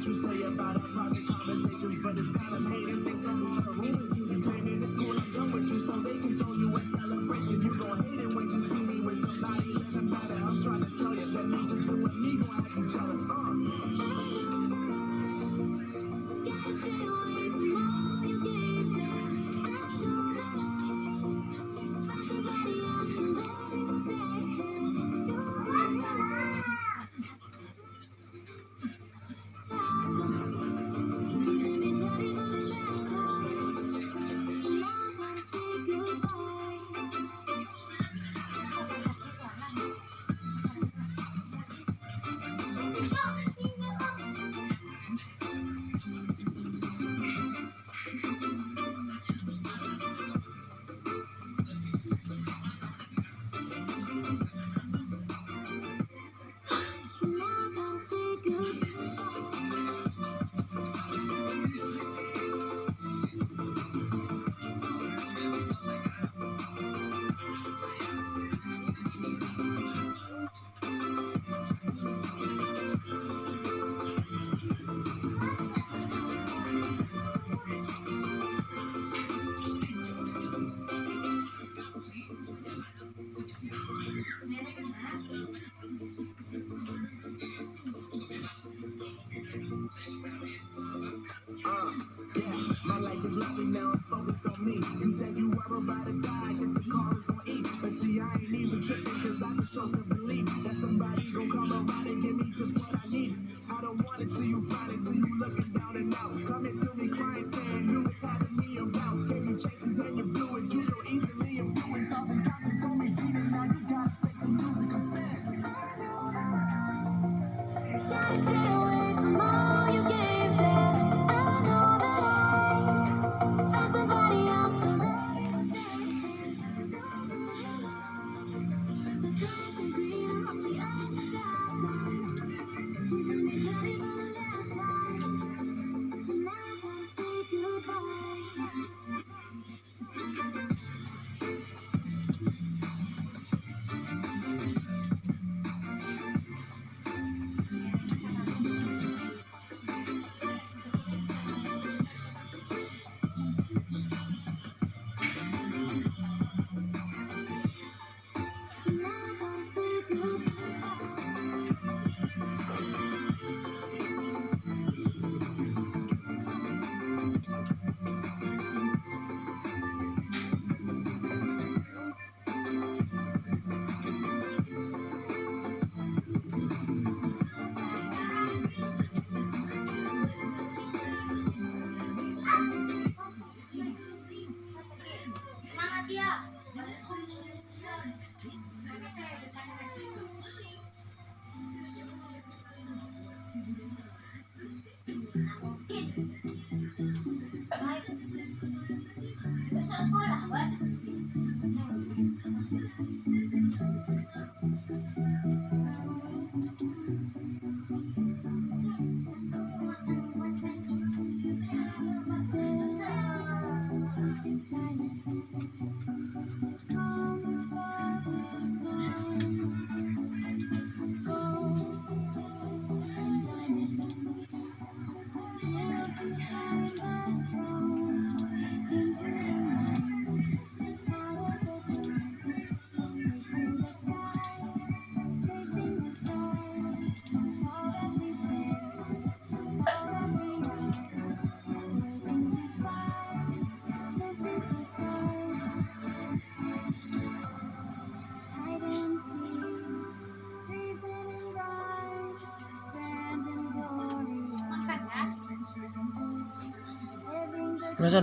what you say about our private conversations, but it's got them hating based on all the rumors you be claiming. It's cool, I'm done with you, so they can throw you a celebration. You gon' hate it when you see me with somebody living better. I'm trying to tell you that me just doing me gon' have you jealous. Gotta stay away from all your games, and I know that I find somebody else and they will my life is lovely now, I'm focused on me. You said you were about to die, I guess the car is on E. But see, I ain't even tripping, cause I just chose to believe that somebody gon' come around and give me just what I need. I don't wanna see you finally, see you looking down and out. Coming to me crying, saying you was having me around. Gave you chases and you blew it, you so easily influenced. All the times you told me beat it, now you gotta fix the music, I'm saying. Gotta stay away from all your games, and I know that I found somebody else to love the grass and green on the other side. You told me tell me for the last time, so now I gotta say goodbye. So now I gotta say goodbye. Semangat ya. Baik. Besok sekolah, Wan. Masa